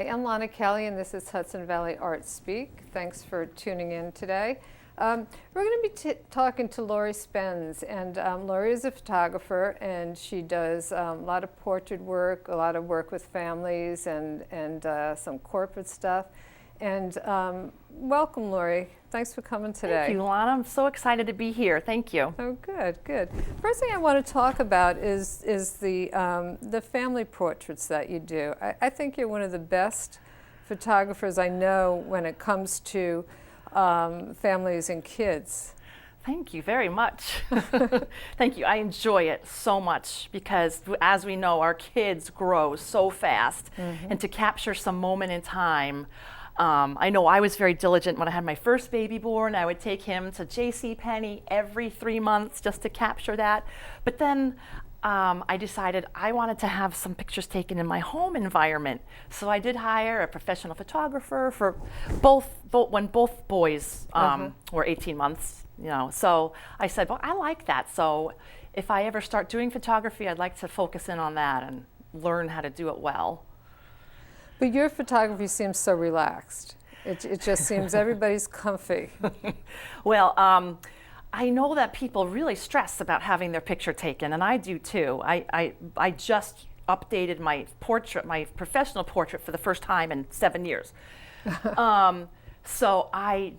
Hi, I'm Lonna Kelly, and this is Hudson Valley Art Speak. Thanks for tuning in today. We're going to be talking to Laurie Spens, and Laurie is a photographer, and she does a lot of portrait work, a lot of work with families, and some corporate stuff. And welcome, Laurie. Thanks for coming today. Thank you, Lonna. I'm so excited to be here. Thank you. Oh, good, good. First thing I want to talk about is the family portraits that you do. I think you're one of the best photographers I know when it comes to families and kids. Thank you very much. Thank you. I enjoy it so much because, as we know, our kids grow so fast, and to capture some moment in time. I know I was very diligent when I had my first baby born. I would take him to JCPenney every 3 months just to capture that. But then I decided I wanted to have some pictures taken in my home environment. So I did hire a professional photographer for when both boys were 18 months. So I said, well, I like that. So if I ever start doing photography, I'd like to focus in on that and learn how to do it well. But your photography seems so relaxed. It just seems everybody's comfy. Well, I know that people really stress about having their picture taken, and I do too. I just updated my professional portrait for the first time in 7 years. So I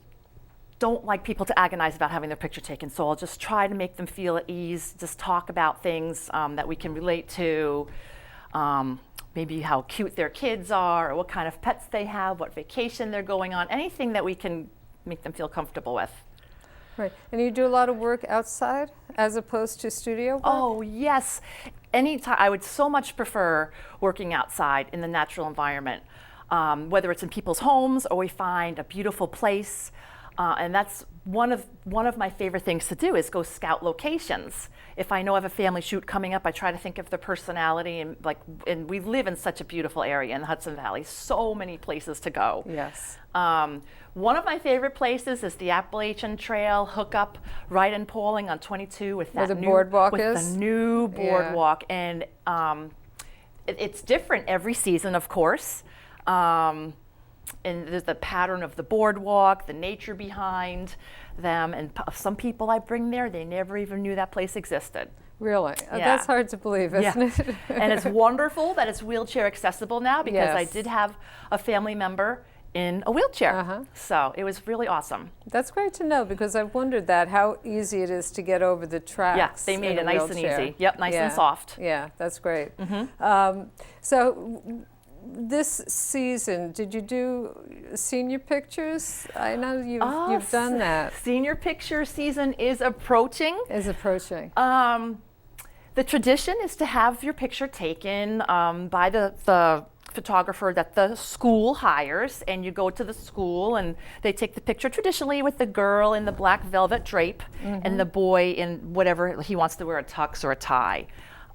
don't like people to agonize about having their picture taken, so I'll just try to make them feel at ease, just talk about things that we can relate to. Maybe how cute their kids are, or what kind of pets they have, what vacation they're going on, anything that we can make them feel comfortable with. Right, and you do a lot of work outside as opposed to studio work? Oh, yes. Anytime. I would so much prefer working outside in the natural environment, whether it's in people's homes or we find a beautiful place. And that's one of my favorite things to do is go scout locations. If I know I have a family shoot coming up, I try to think of their personality, and we live in such a beautiful area in the Hudson Valley, so many places to go. Yes. One of my favorite places is the Appalachian Trail hookup right in Pauling on 22 with that Where the boardwalk is? With the new boardwalk, and it's different every season, of course. And there's the pattern of the boardwalk, the nature behind them, and some people I bring there, they never even knew that place existed. Really? Yeah. That's hard to believe, isn't it? And it's wonderful that it's wheelchair accessible now, because I Yes. did have a family member in a wheelchair. So it was really awesome. That's great to know, because I've wondered how easy it is to get over the tracks. Yeah, they made it nice and easy. Yep, nice and soft. Yeah, that's great. So this season, did you do senior pictures? I know you've done that. Senior picture season is approaching. Is approaching. The tradition is to have your picture taken by the photographer that the school hires, and you go to the school and they take the picture traditionally with the girl in the black velvet drape and the boy in whatever he wants to wear, a tux or a tie.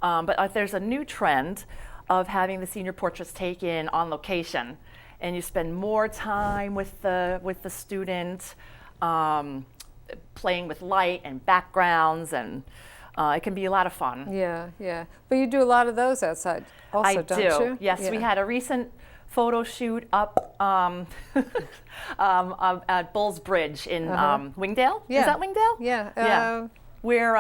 But there's a new trend of having the senior portraits taken on location, and you spend more time with the student, playing with light and backgrounds, and it can be a lot of fun. Yeah, yeah. But you do a lot of those outside also, don't you? Yes, Yeah. we had a recent photo shoot up at Bull's Bridge in Wingdale. Yeah. Is that Wingdale? Yeah. Yeah. Where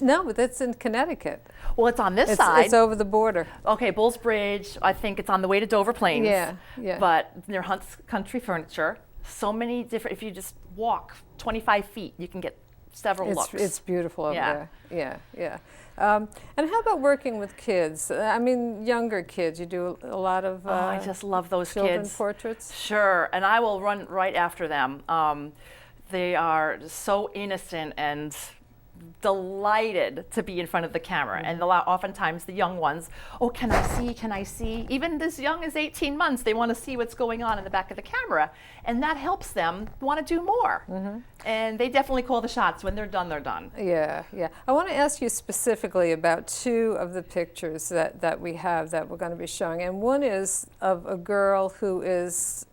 no, but that's in Connecticut. well, it's on this side. It's over the border. Okay, Bull's Bridge, I think it's on the way to Dover Plains. Yeah, yeah. But near Hunt's Country Furniture, so many different, if you just walk 25 feet, you can get several looks. It's beautiful over there. Yeah, yeah. And how about working with kids? I mean, younger kids. You do a lot of I just love those children kids. portraits? Sure, and I will run right after them. They are so innocent and delighted to be in front of the camera, and oftentimes the young ones, oh, can I see? Even as young as 18 months, they want to see what's going on in the back of the camera, and that helps them want to do more. And they definitely call the shots. When they're done, they're done. Yeah, yeah. I want to ask you specifically about two of the pictures that we have that we're going to be showing, and one is of a girl who is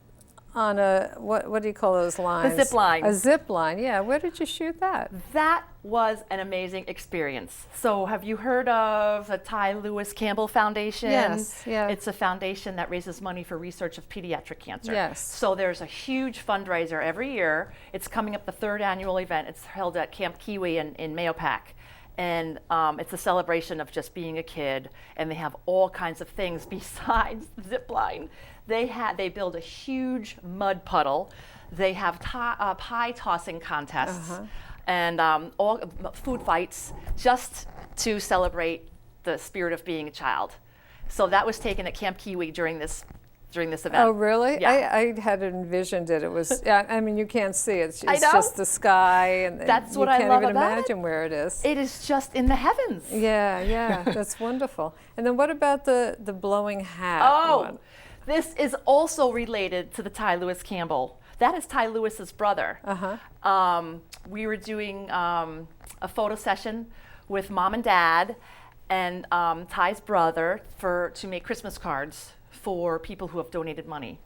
on a, what do you call those lines? A zip line. A zip line, yeah. Where did you shoot that? That was an amazing experience. So have you heard of the Ty Lewis Campbell Foundation? Yes, yeah. It's a foundation that raises money for research of pediatric cancer. Yes. So there's a huge fundraiser every year. It's coming up, the 3rd annual event. It's held at Camp Kiwi in Mahopac. And it's a celebration of just being a kid, and they have all kinds of things besides the zip line. They build a huge mud puddle. They have pie tossing contests and all food fights, just to celebrate the spirit of being a child. So that was taken at Camp Kiwi during this event. Oh, really? Yeah. I had envisioned it. It was, I mean, you can't see it. It's I know. just the sky, and That's you what I can't love even about imagine where it is. It is just in the heavens. Yeah, that's wonderful. And then what about the blowing hat one? This is also related to the Ty Lewis Campbell. That is Ty Lewis's brother. We were doing a photo session with Mom and Dad and Ty's brother to make Christmas cards for people who have donated money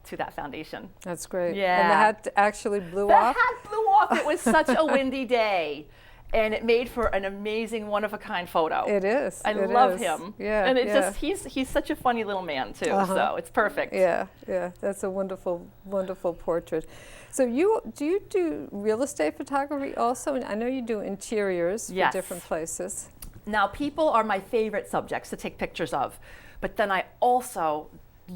to that foundation. That's great. Yeah. And the hat actually blew The off? hat blew off. It was such a windy day. And it made for an amazing, one-of-a-kind photo. It is. I love him. Yeah. And yeah. he's such a funny little man too. So it's perfect. Yeah. That's a wonderful, wonderful portrait. So do you do real estate photography also? And I know you do interiors Yes. for different places. Now, people are my favorite subjects to take pictures of, but then I also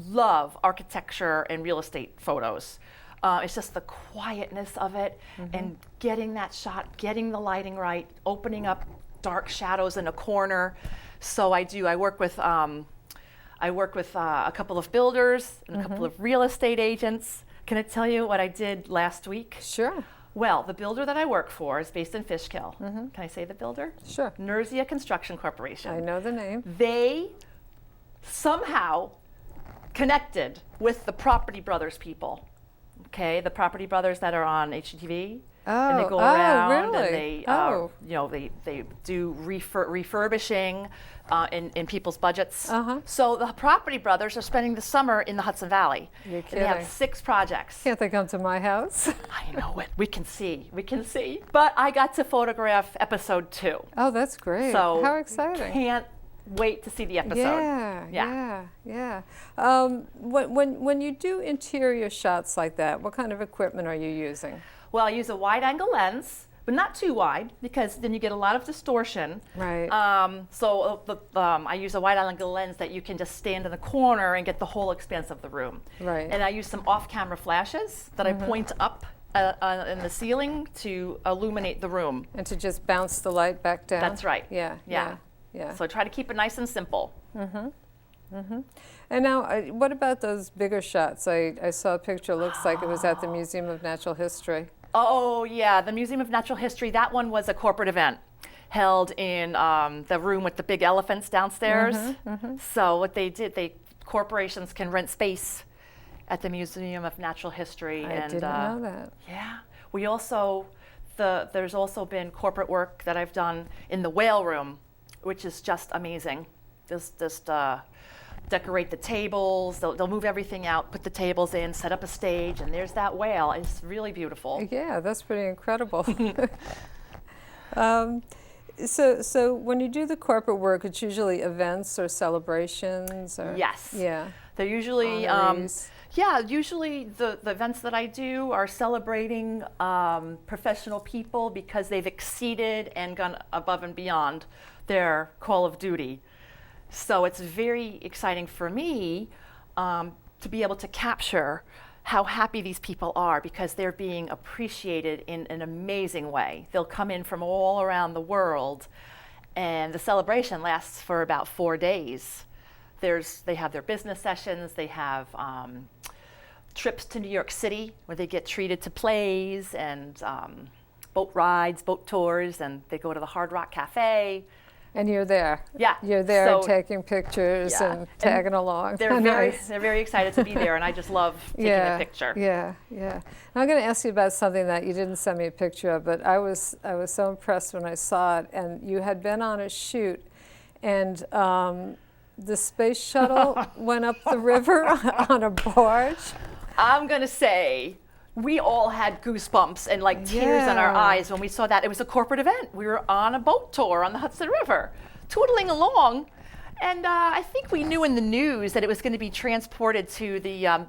love architecture and real estate photos. It's just the quietness of it and getting that shot, getting the lighting right, opening up dark shadows in a corner. So I work with a couple of builders and a couple of real estate agents. Can I tell you what I did last week? Sure. Well, the builder that I work for is based in Fishkill. Can I say the builder? Sure. Nerzia Construction Corporation. I know the name. They somehow connected with the Property Brothers people. Okay, the Property Brothers that are on HGTV, and they go around really? and they do refurbishing in people's budgets. So the Property Brothers are spending the summer in the Hudson Valley. You're And they have kidding. 6 projects. Can't they come to my house? I know it. We can see. But I got to photograph episode 2. Oh, that's great. So how exciting. Can't wait to see the episode. Yeah. When you do interior shots like that, what kind of equipment are you using? Well, I use a wide-angle lens, but not too wide, because then you get a lot of distortion. Right. I use a wide-angle lens that you can just stand in the corner and get the whole expanse of the room. Right. And I use some off-camera flashes that I point up in the ceiling to illuminate the room. And to just bounce the light back down? That's right. Yeah. So I try to keep it nice and simple. And now, what about those bigger shots? I saw a picture, looks like it was at the Museum of Natural History. Oh, yeah, the Museum of Natural History. That one was a corporate event held in the room with the big elephants downstairs. So what they did, corporations can rent space at the Museum of Natural History. I didn't know that. Yeah. We also, there's also been corporate work that I've done in the whale room, which is just amazing. Just decorate the tables. They'll move everything out, put the tables in, set up a stage, and there's that whale. It's really beautiful. Yeah, that's pretty incredible. So when you do the corporate work, it's usually events or celebrations? Or, Yes. Yeah. They're usually, honorees. usually the events that I do are celebrating professional people because they've exceeded and gone above and beyond their call of duty. So it's very exciting for me to be able to capture how happy these people are because they're being appreciated in an amazing way. They'll come in from all around the world, and the celebration lasts for about 4 days. They have their business sessions, they have trips to New York City where they get treated to plays and boat rides, boat tours, and they go to the Hard Rock Cafe. And you're there. Yeah. You're there So- taking pictures and tagging along. They're Nice. they're very excited to be there, and I just love taking a picture. Yeah. Now I'm going to ask you about something that you didn't send me a picture of, but I was so impressed when I saw it. And you had been on a shoot, and the space shuttle went up the river on a barge. I'm going to say we all had goosebumps and like tears in our Yeah. eyes when we saw that. It was a corporate event. We were on a boat tour on the Hudson River, tootling along. And I think we knew in the news that it was going to be transported to the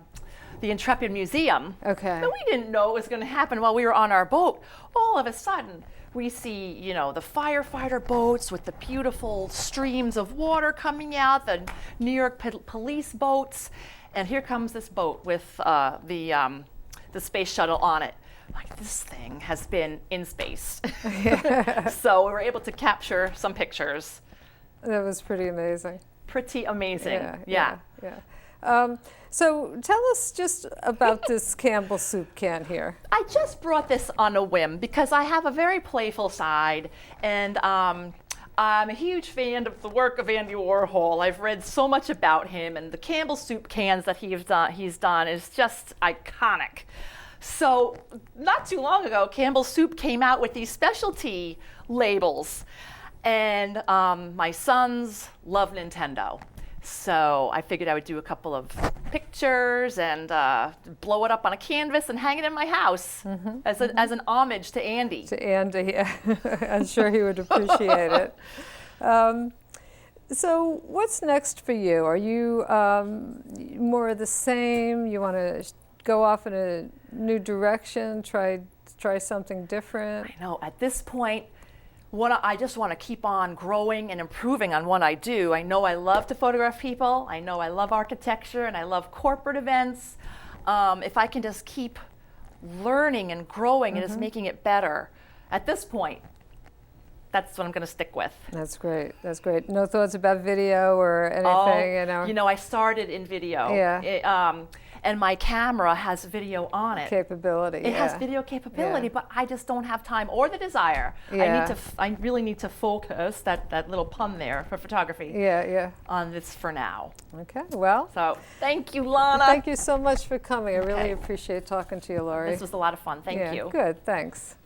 Intrepid Museum. Okay. But we didn't know it was going to happen while we were on our boat. All of a sudden, we see, you know, the firefighter boats with the beautiful streams of water coming out, the New York police boats, and here comes this boat with the space shuttle on it. Like, this thing has been in space. So we were able to capture some pictures. That was pretty amazing. Pretty amazing. Yeah. So tell us just about this Campbell soup can here. I just brought this on a whim because I have a very playful side, and I'm a huge fan of the work of Andy Warhol. I've read so much about him, and the Campbell soup cans that he's done is just iconic. So not too long ago, Campbell Soup came out with these specialty labels, and my sons love Nintendo. So I figured I would do a couple of pictures and blow it up on a canvas and hang it in my house as an homage to Andy. To Andy, yeah. I'm sure he would appreciate it. So what's next for you? Are you more of the same? You want to go off in a new direction, try something different? I know, at this point, I just want to keep on growing and improving on what I do. I know I love to photograph people. I know I love architecture, and I love corporate events. If I can just keep learning and growing and just making it better, at this point, that's what I'm going to stick with. That's great. That's great. No thoughts about video or anything? You know, I started in video. Yeah. And my camera has video on it. Capability. It has video capability, but I just don't have time or the desire. Yeah. I really need to focus, that little pun there for photography, on this for now. Okay, well. So thank you, Lonna. Thank you so much for coming. I really appreciate talking to you, Laurie. This was a lot of fun. Thank you. Good, thanks.